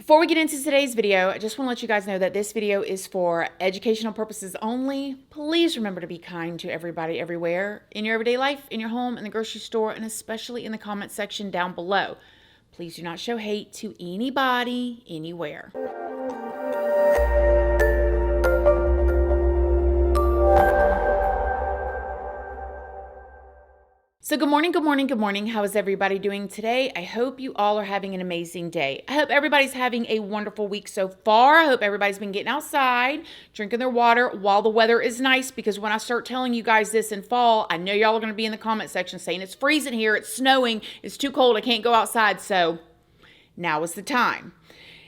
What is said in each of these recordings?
Before we get into today's video, I just want to let you guys know that this video is for educational purposes only. Please remember to be kind to everybody everywhere in your everyday life, in your home, in the grocery store, and especially in the comment section down below. Please do not show hate to anybody, anywhere. So good morning, good morning, good morning. How is everybody doing today? I hope you all are having an amazing day. I hope everybody's having a wonderful week so far. I hope everybody's been getting outside, drinking their water while the weather is nice, because when I start telling you guys this in fall, I know y'all are going to be in the comment section saying it's freezing here, it's snowing, it's too cold, I can't go outside. So now is the time.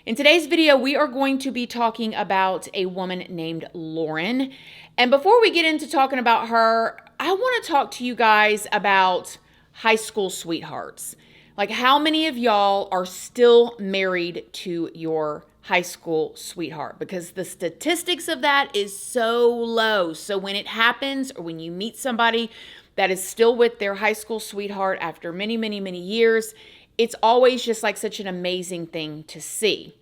In today's video, we are going to be talking about a woman named Lauren. And before we get into talking about her, I want to talk to you guys about high school sweethearts. Like, how many of y'all are still married to your high school sweetheart? Because the statistics of that is so low. So when it happens, or when you meet somebody that is still with their high school sweetheart after many, many, many years, it's always just like such an amazing thing to see.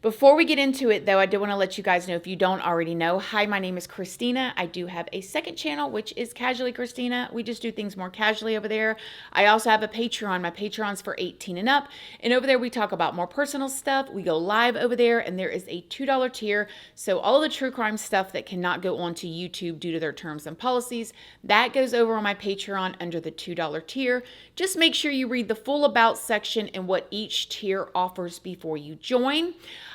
Before we get into it, though, I do want to let you guys know, if you don't already know, hi, my name is Christina. I do have a second channel, which is Casually Christina. We just do things more casually over there. I also have a Patreon. My Patreon's for 18 and up. And over there, we talk about more personal stuff. We go live over there, and there is a $2 tier. So all the true crime stuff that cannot go onto YouTube due to their terms and policies, that goes over on my Patreon under the $2 tier. Just make sure you read the full about section and what each tier offers before you join.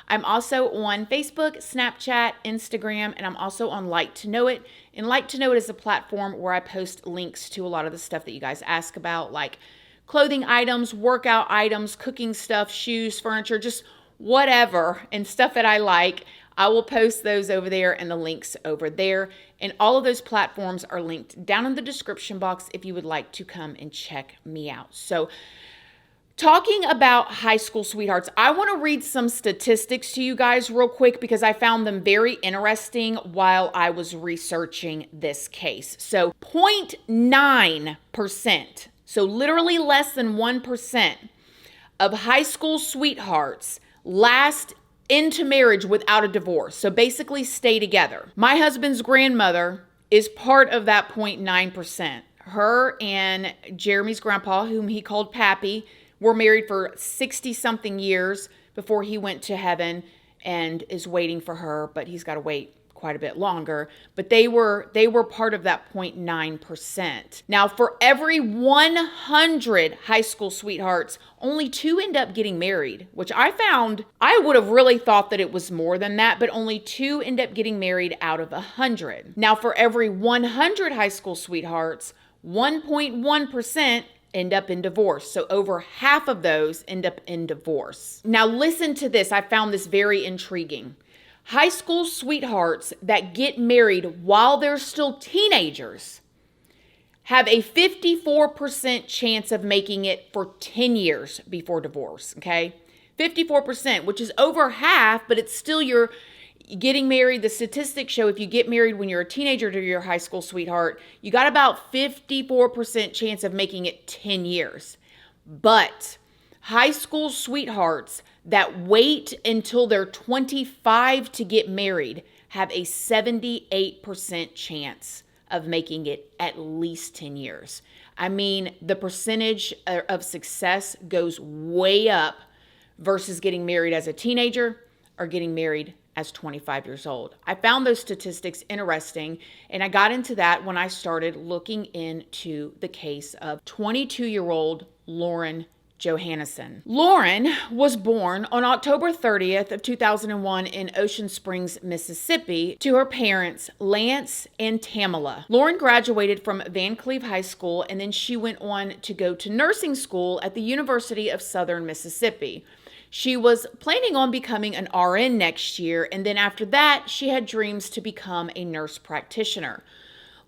I'm also on Facebook, Snapchat, Instagram, and I'm also on Like to Know It. And Like to Know It is a platform where I post links to a lot of the stuff that you guys ask about, like clothing items, workout items, cooking stuff, shoes, furniture, just whatever, and stuff that I like. I will post those over there and the links over there. And all of those platforms are linked down in the description box if you would like to come and check me out. So, talking about high school sweethearts, I want to read some statistics to you guys real quick because I found them very interesting while I was researching this case. So 0.9%, so literally less than 1% of high school sweethearts last into marriage without a divorce. So basically stay together. My husband's grandmother is part of that 0.9%. Her and Jeremy's grandpa, whom he called Pappy, were married for 60-something years before he went to heaven and is waiting for her, but he's got to wait quite a bit longer. But they were part of that 0.9%. Now, for every 100 high school sweethearts, only 2 end up getting married, which I found, I would have really thought that it was more than that, but only 2 end up getting married out of 100. Now, for every 100 high school sweethearts, 1.1% end up in divorce. So over half of those end up in divorce. Now listen to this. I found this very intriguing. High school sweethearts that get married while they're still teenagers have a 54% chance of making it for 10 years before divorce, okay? 54%, which is over half, but it's still your getting married. The statistics show if you get married when you're a teenager to your high school sweetheart, you got about 54% chance of making it 10 years. But high school sweethearts that wait until they're 25 to get married have a 78% chance of making it at least 10 years. I mean, the percentage of success goes way up versus getting married as a teenager or getting married as 25 years old. I found those statistics interesting, and I got into that when I started looking into the case of 22-year-old Lauren Johansen. Lauren was born on October 30th of 2001 in Ocean Springs, Mississippi, to her parents, Lance and Tamala. Lauren graduated from Van Cleve High School, and then she went on to go to nursing school at the University of Southern Mississippi. She was planning on becoming an RN next year, and then after that, she had dreams to become a nurse practitioner.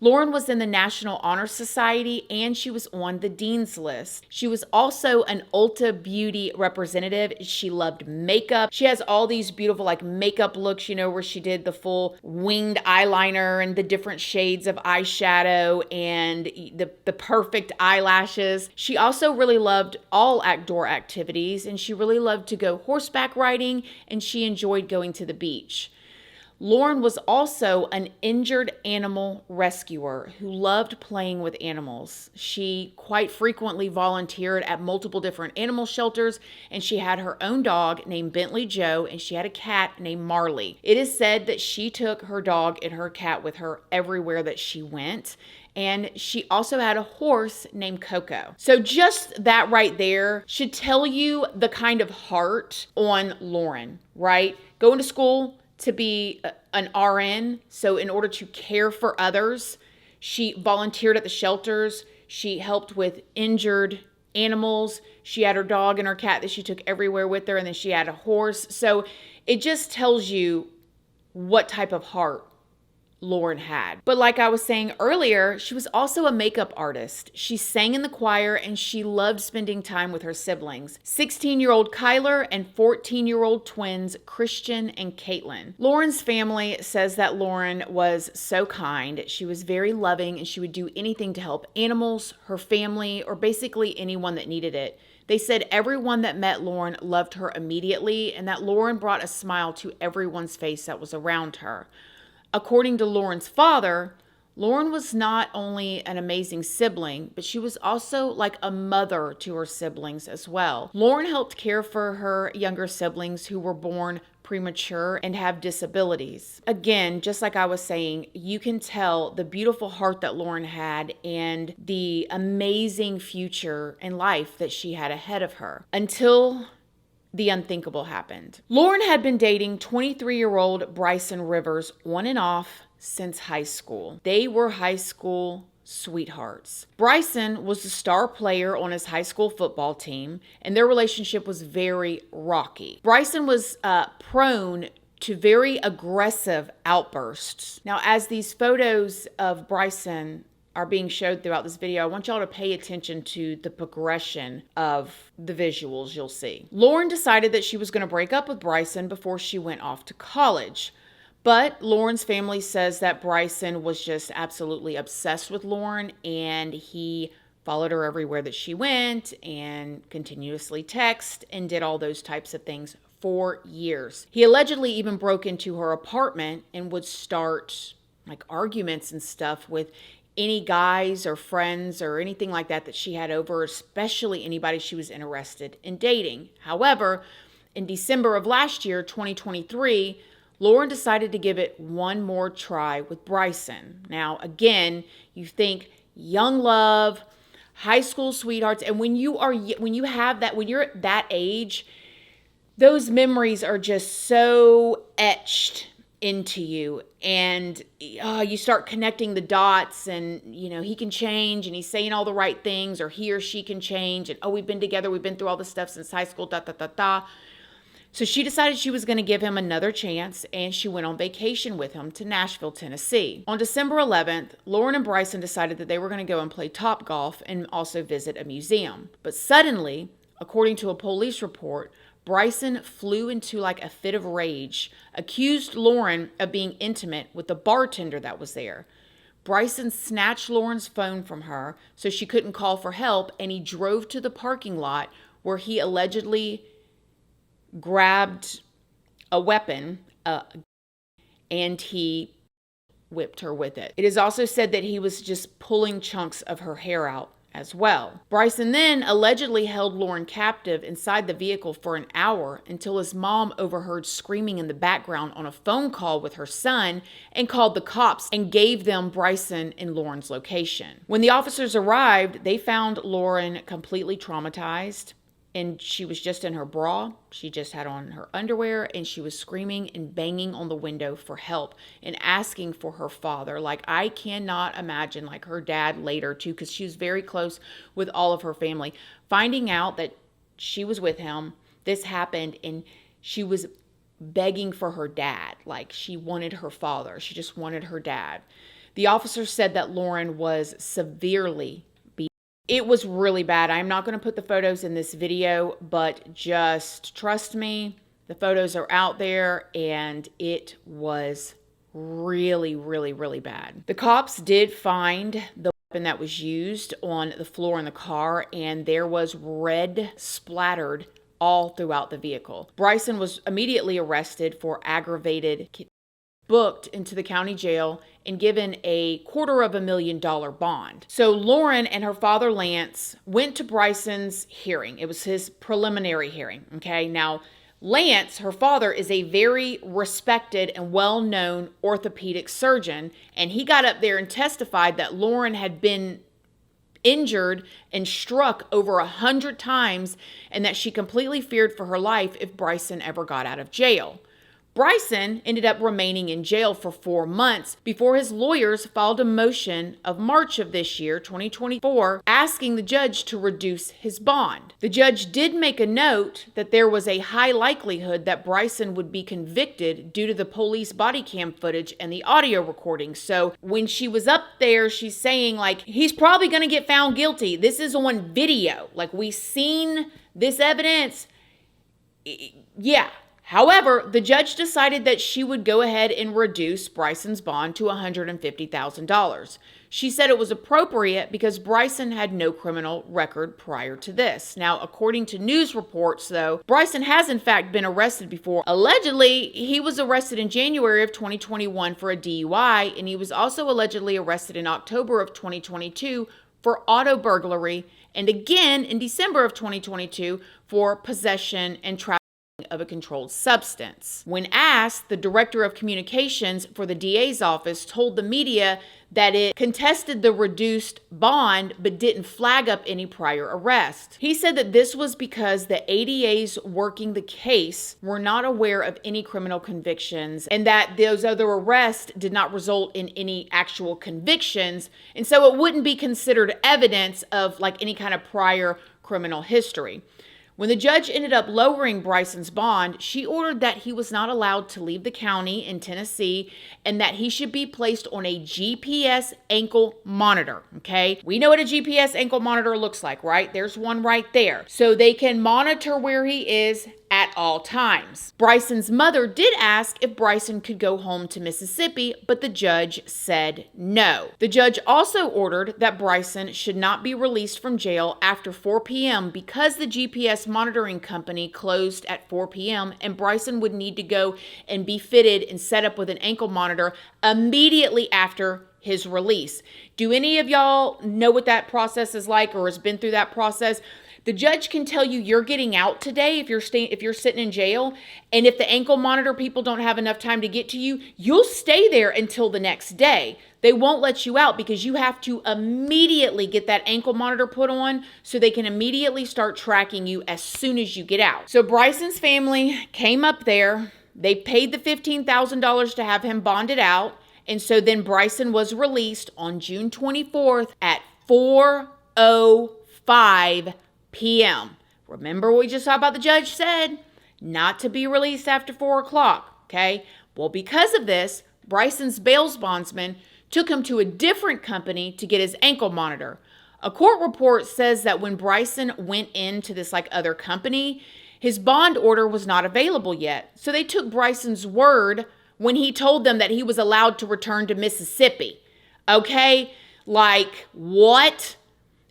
Lauren was in the National Honor Society and she was on the Dean's List. She was also an Ulta Beauty representative. She loved makeup. She has all these beautiful like makeup looks, where she did the full winged eyeliner and the different shades of eyeshadow and the perfect eyelashes. She also really loved all outdoor activities and she really loved to go horseback riding and she enjoyed going to the beach. Lauren was also an injured animal rescuer who loved playing with animals. She quite frequently volunteered at multiple different animal shelters, and she had her own dog named Bentley Joe, and she had a cat named Marley. It is said that she took her dog and her cat with her everywhere that she went. And she also had a horse named Coco. So just that right there should tell you the kind of heart on Lauren, right? Going to school to be an RN. So in order to care for others, she volunteered at the shelters. She helped with injured animals. She had her dog and her cat that she took everywhere with her. And then she had a horse. So it just tells you what type of heart Lauren had. But like I was saying earlier, she was also a makeup artist. She sang in the choir and she loved spending time with her siblings, 16-year-old Kyler and 14-year-old twins Christian and Caitlin. Lauren's family says that Lauren was so kind. She was very loving and she would do anything to help animals, her family, or basically anyone that needed it. They said everyone that met Lauren loved her immediately and that Lauren brought a smile to everyone's face that was around her. According to Lauren's father, Lauren was not only an amazing sibling, but she was also like a mother to her siblings as well. Lauren helped care for her younger siblings who were born premature and have disabilities. Again, just like I was saying, you can tell the beautiful heart that Lauren had and the amazing future and life that she had ahead of her until the unthinkable happened. Lauren had been dating 23-year-old Bricen Rivers on and off since high school. They were high school sweethearts. Bryson was the star player on his high school football team, and their relationship was very rocky. Bryson was prone to very aggressive outbursts. Now, as these photos of Bryson are being showed throughout this video, I want y'all to pay attention to the progression of the visuals you'll see. Lauren decided that she was going to break up with Bryson before she went off to college. But Lauren's family says that Bryson was just absolutely obsessed with Lauren and he followed her everywhere that she went and continuously texted and did all those types of things for years. He allegedly even broke into her apartment and would start like arguments and stuff with any guys or friends or anything like that she had over, especially anybody she was interested in dating. However, in December of last year, 2023, Lauren decided to give it one more try with Bryson. Now, again, you think young love, high school sweethearts, and when you're at that age, those memories are just so etched into you, and you start connecting the dots, and he can change and he's saying all the right things, or he or she can change, and we've been together, we've been through all this stuff since high school, So she decided she was going to give him another chance, and she went on vacation with him to Nashville, Tennessee. On December 11th, Lauren and Bryson decided that they were going to go and play Topgolf and also visit a museum. But suddenly, according to a police report, Bryson flew into like a fit of rage, accused Lauren of being intimate with the bartender that was there. Bryson snatched Lauren's phone from her so she couldn't call for help, and he drove to the parking lot where he allegedly grabbed a weapon and he whipped her with it. It is also said that he was just pulling chunks of her hair out as well. Bryson then allegedly held Lauren captive inside the vehicle for an hour until his mom overheard screaming in the background on a phone call with her son and called the cops and gave them Bryson and Lauren's location. When the officers arrived, they found Lauren completely traumatized, and she was just in her bra. She just had on her underwear, and she was screaming and banging on the window for help and asking for her father. Like, I cannot imagine, like, her dad later too, because she was very close with all of her family. Finding out that she was with him, this happened, and she was begging for her dad. Like, she wanted her father. She just wanted her dad. The officer said that Lauren was severely beaten. It was really bad. I'm not going to put the photos in this video, but just trust me, the photos are out there, and it was really, really, really bad. The cops did find the weapon that was used on the floor in the car, and there was red splattered all throughout the vehicle. Bryson was immediately arrested for aggravated, booked into the county jail, and given a $250,000 bond. So Lauren and her father Lance went to Bryson's hearing. It was his preliminary hearing. Okay, now Lance, her father, is a very respected and well-known orthopedic surgeon, and he got up there and testified that Lauren had been injured and struck over 100 times, and that she completely feared for her life if Bryson ever got out of jail. Bryson ended up remaining in jail for 4 months before his lawyers filed a motion of March of this year, 2024, asking the judge to reduce his bond. The judge did make a note that there was a high likelihood that Bryson would be convicted due to the police body cam footage and the audio recording. So when she was up there, she's saying, like, he's probably going to get found guilty. This is on video. Like, we've seen this evidence. Yeah. However, the judge decided that she would go ahead and reduce Bryson's bond to $150,000. She said it was appropriate because Bryson had no criminal record prior to this. Now, according to news reports, though, Bryson has in fact been arrested before. Allegedly, he was arrested in January of 2021 for a DUI, and he was also allegedly arrested in October of 2022 for auto burglary, and again in December of 2022 for possession and trafficking of a controlled substance. When asked, the director of communications for the DA's office told the media that it contested the reduced bond but didn't flag up any prior arrest. He said that this was because the ADAs working the case were not aware of any criminal convictions, and that those other arrests did not result in any actual convictions, and so it wouldn't be considered evidence of like any kind of prior criminal history. When the judge ended up lowering Bryson's bond, she ordered that he was not allowed to leave the county in Tennessee and that he should be placed on a GPS ankle monitor, okay? We know what a GPS ankle monitor looks like, right? There's one right there. So they can monitor where he is at all times. Bryson's mother did ask if Bryson could go home to Mississippi, but the judge said no. The judge also ordered that Bryson should not be released from jail after 4 p.m. because the GPS monitoring company closed at 4 p.m. and Bryson would need to go and be fitted and set up with an ankle monitor immediately after his release. Do any of y'all know what that process is like or has been through that process? The judge can tell you you're getting out today if you're sitting in jail, and if the ankle monitor people don't have enough time to get to you, you'll stay there until the next day. They won't let you out because you have to immediately get that ankle monitor put on so they can immediately start tracking you as soon as you get out. So Bryson's family came up there. They paid the $15,000 to have him bonded out, and so then Bryson was released on June 24th at 4:05 p.m. Remember what we just saw about the judge said? Not to be released after 4 o'clock, okay? Well, because of this, Bryson's bail bondsman took him to a different company to get his ankle monitor. A court report says that when Bryson went into this other company, his bond order was not available yet. So they took Bryson's word when he told them that he was allowed to return to Mississippi. Okay? What?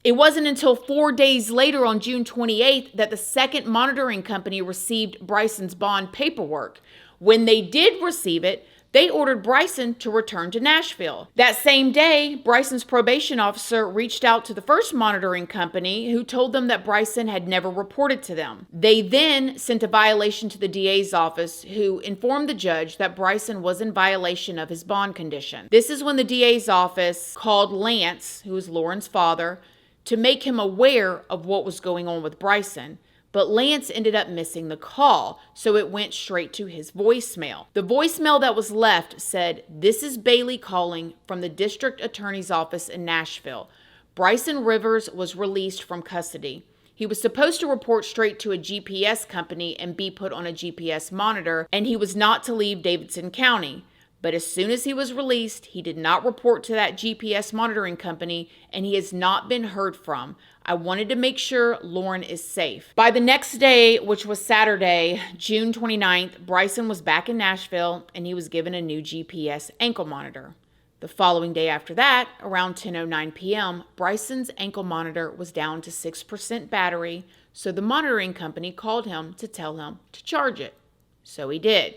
It wasn't until 4 days later on June 28th that the second monitoring company received Bryson's bond paperwork. When they did receive it, they ordered Bryson to return to Nashville. That same day, Bryson's probation officer reached out to the first monitoring company, who told them that Bryson had never reported to them. They then sent a violation to the DA's office, who informed the judge that Bryson was in violation of his bond condition. This is when the DA's office called Lance, who is Lauren's father, to make him aware of what was going on with Bryson. But Lance ended up missing the call, so it went straight to his voicemail. The voicemail that was left said, "This is Bailey calling from the district attorney's office in Nashville. Bricen Rivers was released from custody. He was supposed to report straight to a GPS company and be put on a GPS monitor, and he was not to leave Davidson County. But as soon as he was released, he did not report to that GPS monitoring company, and he has not been heard from. I wanted to make sure Lauren is safe. By the next day, which was Saturday, June 29th, Bryson was back in Nashville, and he was given a new GPS ankle monitor. The following day after that, around 10:09 p.m., Bryson's ankle monitor was down to 6% battery, so the monitoring company called him to tell him to charge it. So he did.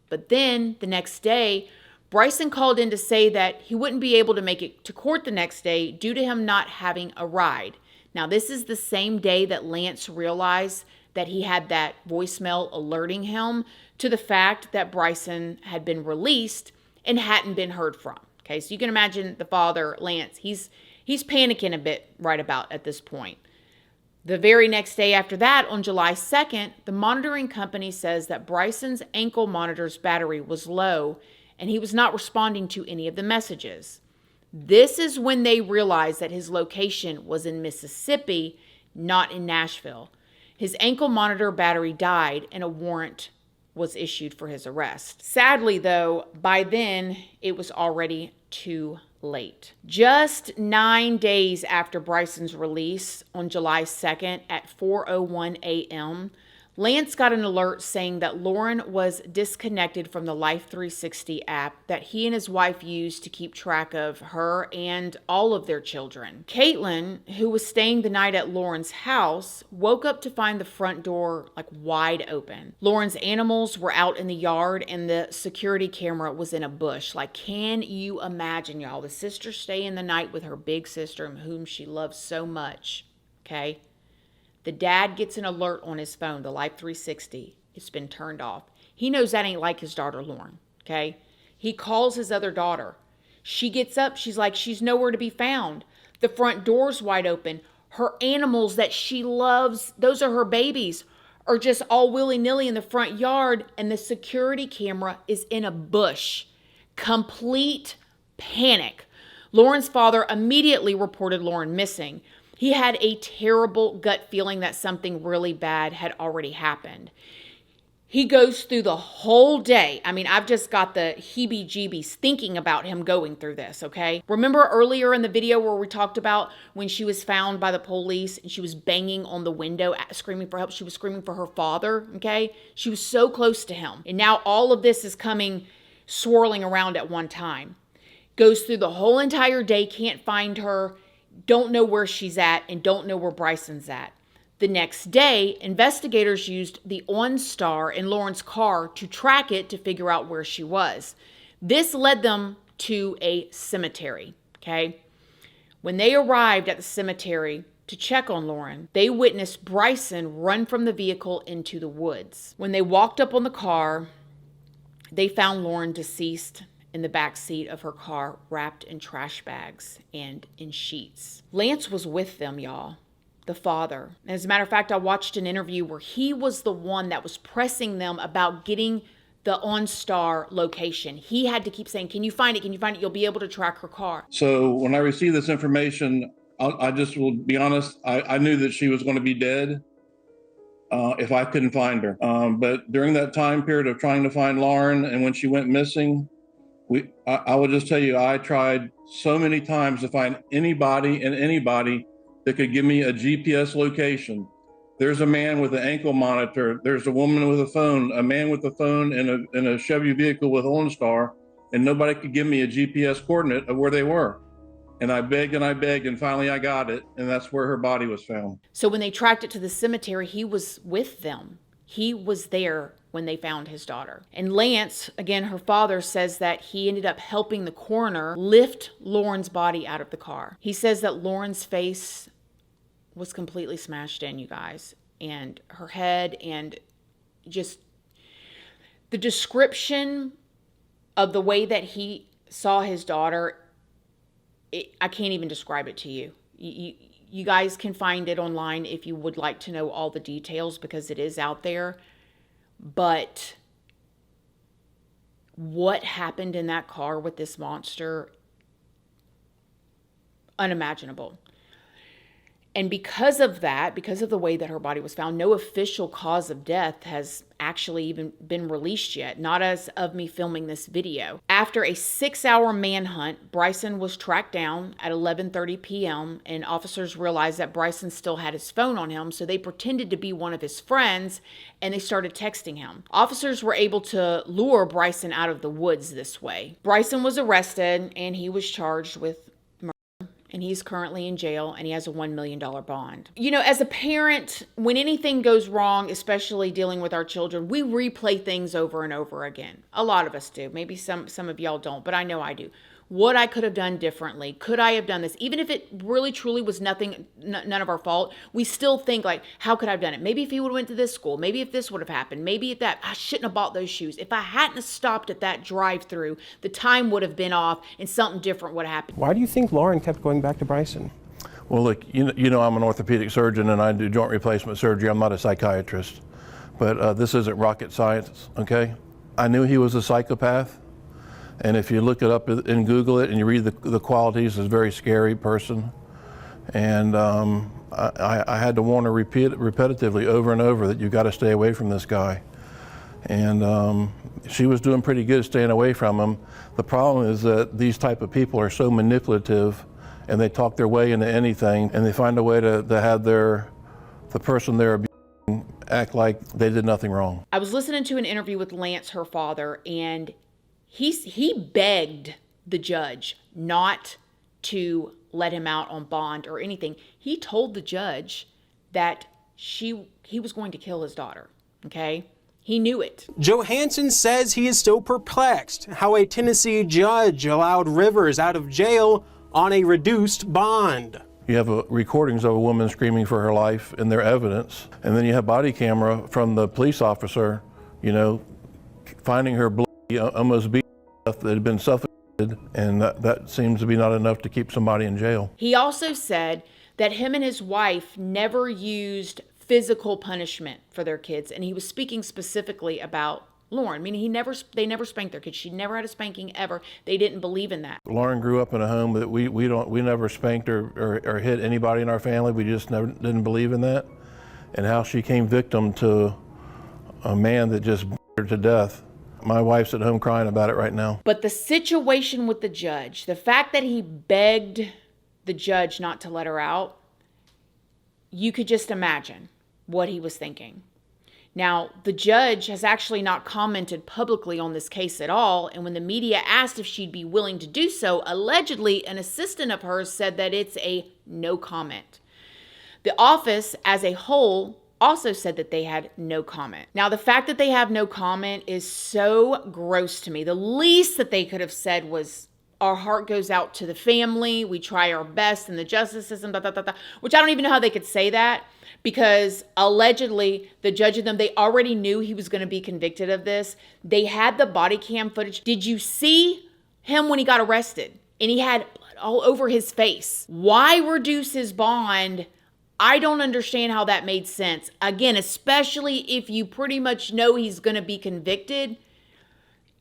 But then, the next day, Bryson called in to say that he wouldn't be able to make it to court the next day due to him not having a ride. Now, this is the same day that Lance realized that he had that voicemail alerting him to the fact that Bryson had been released and hadn't been heard from. Okay, so you can imagine the father, Lance, he's panicking a bit right about at this point. The very next day after that, on July 2nd, the monitoring company says that Bryson's ankle monitor's battery was low and he was not responding to any of the messages. This is when they realized that his location was in Mississippi, not in Nashville. His ankle monitor battery died and a warrant was issued for his arrest. Sadly, though, by then it was already too late. Just 9 days after Bryson's release on July 2nd at 4:01 a.m., Lance got an alert saying that Lauren was disconnected from the Life 360 app that he and his wife used to keep track of her and all of their children. Caitlin, who was staying the night at Lauren's house, woke up to find the front door wide open. Lauren's animals were out in the yard and the security camera was in a bush. Can you imagine, y'all? The sister staying the night with her big sister whom she loves so much, okay? The dad gets an alert on his phone, the Life 360. It's been turned off. He knows that ain't like his daughter, Lauren, okay? He calls his other daughter. She gets up. She's nowhere to be found. The front door's wide open. Her animals that she loves, those are her babies, are just all willy-nilly in the front yard, and the security camera is in a bush. Complete panic. Lauren's father immediately reported Lauren missing. He had a terrible gut feeling that something really bad had already happened. He goes through the whole day. I mean, I've just got the heebie-jeebies thinking about him going through this, okay? Remember earlier in the video where we talked about when she was found by the police and she was banging on the window, screaming for help? She was screaming for her father, okay? She was so close to him. And now all of this is coming, swirling around at one time. Goes through the whole entire day, can't find her, don't know where she's at, and don't know where Bryson's at. The next day, investigators used the OnStar in Lauren's car to track it to figure out where she was. This led them to a cemetery, okay? When they arrived at the cemetery to check on Lauren, they witnessed Bryson run from the vehicle into the woods. When they walked up on the car, they found Lauren deceased in the back seat of her car, wrapped in trash bags and in sheets. Lance was with them, y'all, the father. And as a matter of fact, I watched an interview where he was the one that was pressing them about getting the OnStar location. He had to keep saying, can you find it? Can you find it? You'll be able to track her car. So when I received this information, I just will be honest, I knew that she was going to be dead if I couldn't find her. But during that time period of trying to find Lauren and when she went missing, I will just tell you, I tried so many times to find anybody that could give me a GPS location. There's a man with an ankle monitor. There's a woman with a phone, a man with a phone in a Chevy vehicle with OnStar, and nobody could give me a GPS coordinate of where they were. And I begged, and finally I got it, and that's where her body was found. So when they tracked it to the cemetery, he was with them. He was there when they found his daughter. And Lance, again, her father, says that he ended up helping the coroner lift Lauren's body out of the car. He says that Lauren's face was completely smashed in, you guys, and her head, and just the description of the way that he saw his daughter, I can't even describe it to you. You guys can find it online if you would like to know all the details, because it is out there. But what happened in that car with this monster, unimaginable. And because of that, because of the way that her body was found, no official cause of death has actually even been released yet, not as of me filming this video. After a 6-hour manhunt, Bryson was tracked down at 11:30 p.m. and officers realized that Bryson still had his phone on him, so they pretended to be one of his friends and they started texting him. Officers were able to lure Bryson out of the woods this way. Bryson was arrested and he was charged with and he's currently in jail and he has a $1 million bond. You know, as a parent, when anything goes wrong, especially dealing with our children, we replay things over and over again. A lot of us do. Maybe some of y'all don't, but I know I do. What I could have done differently. Could I have done this? Even if it really truly was none of our fault, we still think like, how could I have done it? Maybe if he would have went to this school, maybe if this would have happened, maybe if that, I shouldn't have bought those shoes. If I hadn't have stopped at that drive-through, the time would have been off and something different would have happened. Why do you think Lauren kept going back to Bryson? Well, look, you know I'm an orthopedic surgeon and I do joint replacement surgery. I'm not a psychiatrist, but this isn't rocket science, okay? I knew he was a psychopath. And if you look it up and Google it and you read the qualities, he's a very scary person. And I had to warn her repetitively over and over that you got to stay away from this guy. And she was doing pretty good staying away from him. The problem is that these type of people are so manipulative and they talk their way into anything and they find a way to have the person they're abusing act like they did nothing wrong. I was listening to an interview with Lance, her father, and he begged the judge not to let him out on bond or anything. He told the judge that he was going to kill his daughter, okay? He knew it. Johansen says he is still perplexed how a Tennessee judge allowed Rivers out of jail on a reduced bond. You have recordings of a woman screaming for her life and their evidence, and then you have body camera from the police officer, you know, finding her almost beat that had been suffocated, and that seems to be not enough to keep somebody in jail. He also said that him and his wife never used physical punishment for their kids, and he was speaking specifically about Lauren. I mean, they never spanked their kids. She never had a spanking ever. They didn't believe in that. Lauren grew up in a home that we never spanked or hit anybody in our family. We just didn't believe in that, and how she came victim to a man that just beat her to death. My wife's at home crying about it right now. But the situation with the judge, the fact that he begged the judge not to let her out, you could just imagine what he was thinking. Now, the judge has actually not commented publicly on this case at all, and when the media asked if she'd be willing to do so, allegedly an assistant of hers said that it's a no comment. The office as a whole also said that they had no comment. Now, the fact that they have no comment is so gross to me. The least that they could have said was, our heart goes out to the family. We try our best in the justice system, which I don't even know how they could say that, because allegedly the judge of them, they already knew he was going to be convicted of this. They had the body cam footage. Did you see him when he got arrested? And he had blood all over his face. Why reduce his bond? I don't understand how that made sense. Again, especially if you pretty much know he's going to be convicted.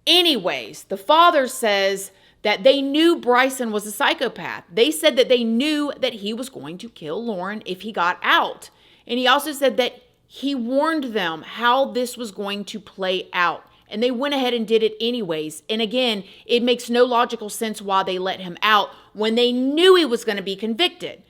Anyways, the father says that they knew Bryson was a psychopath. They said that they knew that he was going to kill Lauren if he got out. And he also said that he warned them how this was going to play out. And they went ahead and did it anyways. And again, it makes no logical sense why they let him out when they knew he was going to be convicted.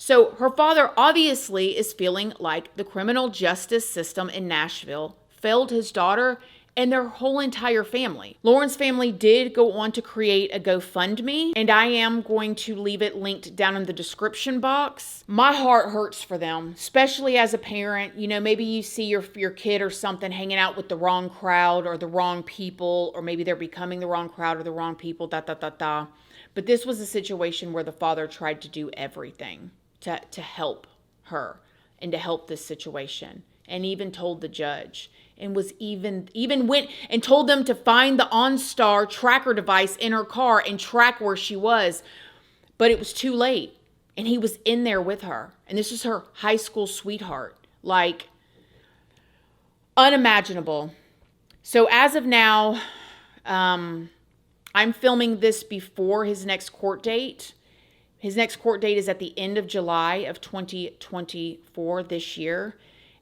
So her father obviously is feeling like the criminal justice system in Nashville failed his daughter and their whole entire family. Lauren's family did go on to create a GoFundMe, and I am going to leave it linked down in the description box. My heart hurts for them, especially as a parent. You know, maybe you see your kid or something hanging out with the wrong crowd or the wrong people, or maybe they're becoming the wrong crowd or the wrong people, But this was a situation where the father tried to do everything to help her and to help this situation, and even told the judge, and was even went and told them to find the OnStar tracker device in her car and track where she was. But it was too late, and he was in there with her, and this is her high school sweetheart. Like, unimaginable. So as of now, I'm filming this before his next court date. His next court date is at the end of July of 2024 this year.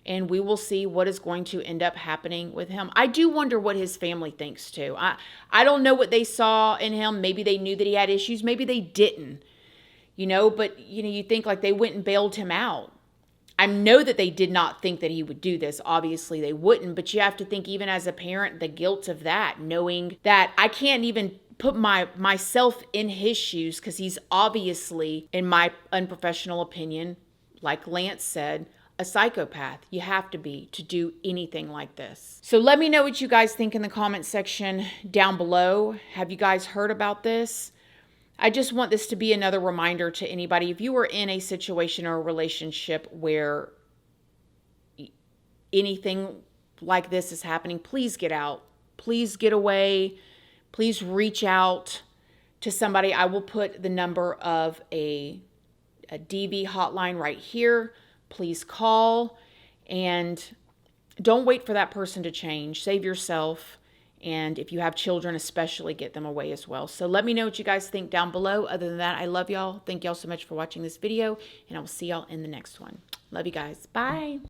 And we will see what is going to end up happening with him. I do wonder what his family thinks too. I don't know what they saw in him. Maybe they knew that he had issues. Maybe they didn't, but you think like they went and bailed him out. I know that they did not think that he would do this. Obviously they wouldn't, but you have to think, even as a parent, the guilt of that, knowing that I can't even put myself in his shoes, because he's obviously, in my unprofessional opinion, like Lance said, a psychopath. You have to be to do anything like this. So let me know what you guys think in the comment section down below. Have you guys heard about this? I just want this to be another reminder to anybody. If you are in a situation or a relationship where anything like this is happening, please get out. Please get away. Please reach out to somebody. I will put the number of a DV hotline right here. Please call, and don't wait for that person to change. Save yourself, and if you have children, especially, get them away as well. So let me know what you guys think down below. Other than that, I love y'all. Thank y'all so much for watching this video, and I will see y'all in the next one. Love you guys. Bye.